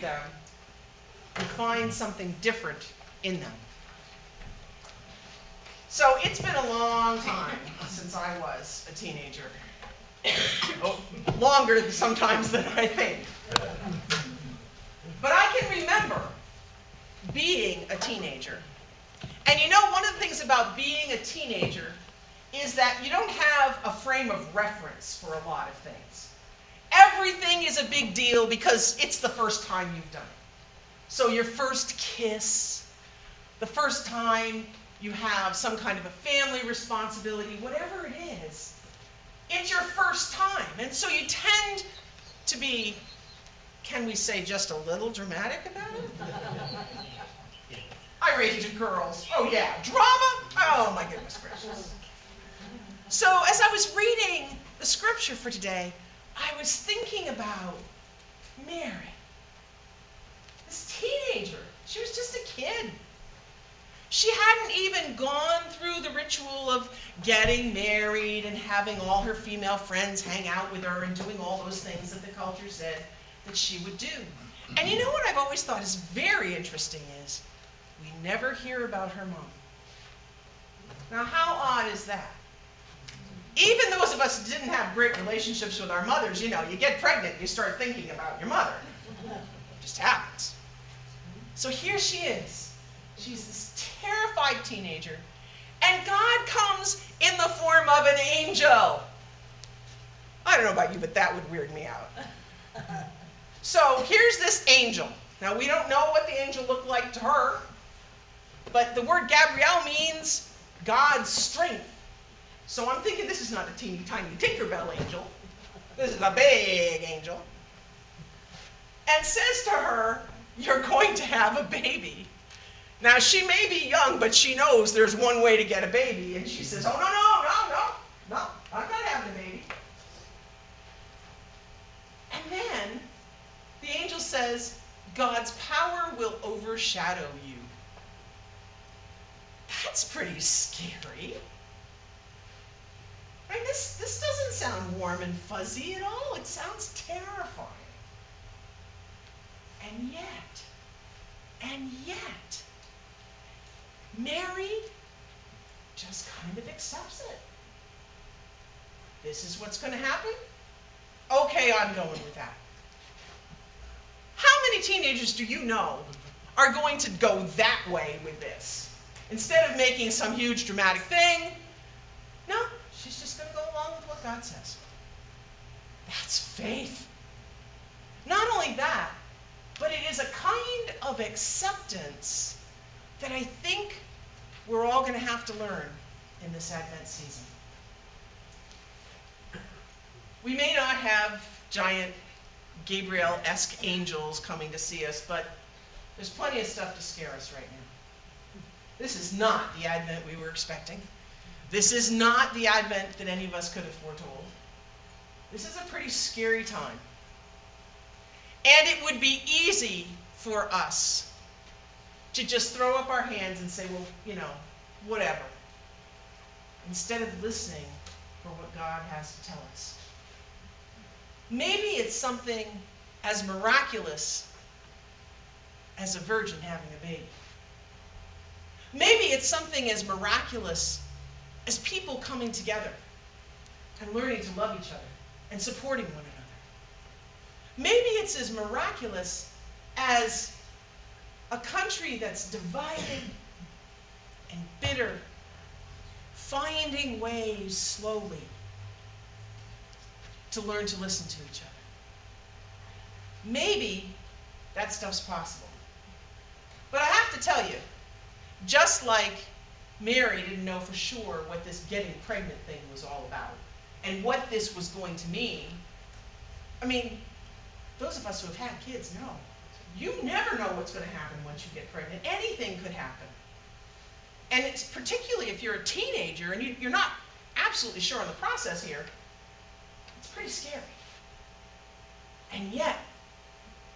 read them and find something different in them. So it's been a long time since I was a teenager. Oh, longer sometimes than I think. But I can remember being a teenager. And you know, one of the things about being a teenager is that you don't have a frame of reference for a lot of things. Everything is a big deal because it's the first time you've done it. So your first kiss, the first time you have some kind of a family responsibility, whatever it is, it's your first time. And so you tend to be, can we say, just a little dramatic about it? I raised you girls. Oh yeah, drama? Oh my goodness gracious. So as I was reading the scripture for today, I was thinking about Mary, this teenager. She was just a kid. She hadn't even gone through the ritual of getting married and having all her female friends hang out with her and doing all those things that the culture said that she would do. And you know what I've always thought is very interesting is we never hear about her mom. Now how odd is that? Even those of us who didn't have great relationships with our mothers, you know, you get pregnant, you start thinking about your mother. It just happens. So here she is. She's this terrified teenager, and God comes in the form of an angel. I don't know about you, but that would weird me out. So here's this angel. Now we don't know what the angel looked like to her, but the word Gabriel means God's strength. So I'm thinking this is not a teeny tiny Tinkerbell angel. This is a big angel. And says to her, you're going to have a baby. Now she may be young, but she knows there's one way to get a baby. And she says, oh no, I'm not having a baby. And then the angel says, God's power will overshadow you. That's pretty scary. Right? This doesn't sound warm and fuzzy at all. It sounds terrifying. And yet, Mary just kind of accepts it. This is what's going to happen? Okay, I'm going with that. How many teenagers do you know are going to go that way with this? Instead of making some huge dramatic thing, no, she's just going to go along with what God says. That's faith. Not only that, but it is a kind of acceptance that I think we're all going to have to learn in this Advent season. We may not have giant Gabriel-esque angels coming to see us, but there's plenty of stuff to scare us right now. This is not the Advent we were expecting. This is not the Advent that any of us could have foretold. This is a pretty scary time. And it would be easy for us to just throw up our hands and say, well, you know, whatever, instead of listening for what God has to tell us. Maybe it's something as miraculous as a virgin having a baby. Maybe it's something as miraculous as people coming together and learning to love each other and supporting one another. Maybe it's as miraculous as a country that's divided and bitter, finding ways slowly to learn to listen to each other. Maybe that stuff's possible. But I have to tell you, just like Mary didn't know for sure what this getting pregnant thing was all about and what this was going to mean, I mean, those of us who have had kids know. You never know what's going to happen once you get pregnant. Anything could happen. And it's particularly if you're a teenager and you're not absolutely sure on the process here, it's pretty scary. And yet,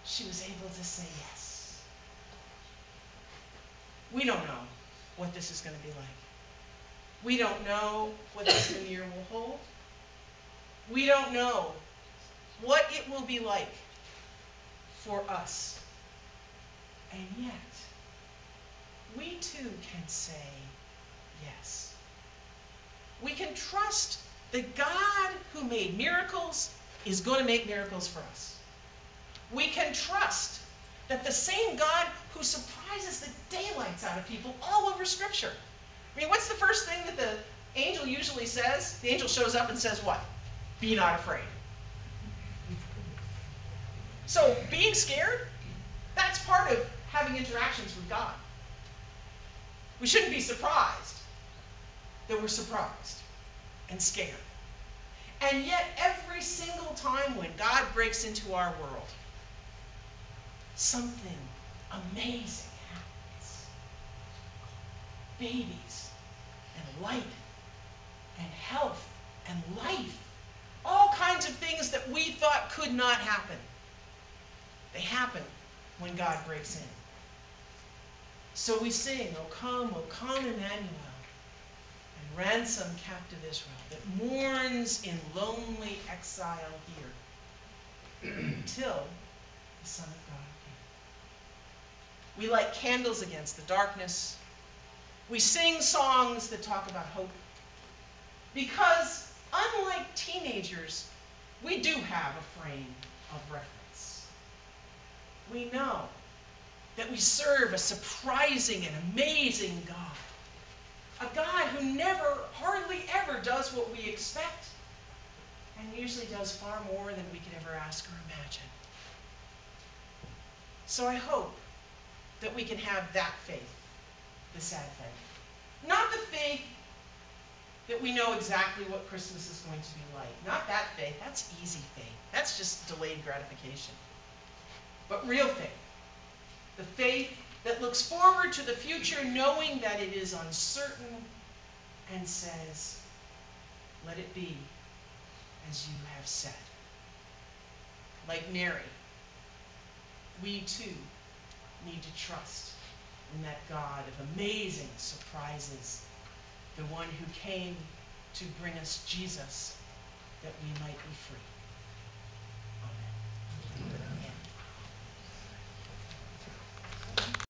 she was able to say yes. We don't know what this is going to be like. We don't know what this new year will hold. We don't know what it will be like for us And yet, we too can say yes. We can trust that God who made miracles is going to make miracles for us. We can trust that the same God who surprises the daylights out of people all over Scripture. I mean, what's the first thing that the angel usually says? The angel shows up and says what? Be not afraid. So being scared, that's part of having interactions with God. We shouldn't be surprised that we're surprised and scared. And yet every single time when God breaks into our world, something amazing happens. Babies and light and health and life. All kinds of things that we thought could not happen. They happen when God breaks in. So we sing, O come, Emmanuel, and ransom captive Israel that mourns in lonely exile here until the Son of God appears. We light candles against the darkness. We sing songs that talk about hope. Because unlike teenagers, we do have a frame of reference. We know that we serve a surprising and amazing God. A God who never, hardly ever does what we expect, and usually does far more than we could ever ask or imagine. So I hope that we can have that faith this Advent. Not the faith that we know exactly what Christmas is going to be like. Not that faith. That's easy faith. That's just delayed gratification. But real faith. The faith that looks forward to the future knowing that it is uncertain and says, let it be as you have said. Like Mary, we too need to trust in that God of amazing surprises, the one who came to bring us Jesus that we might be free.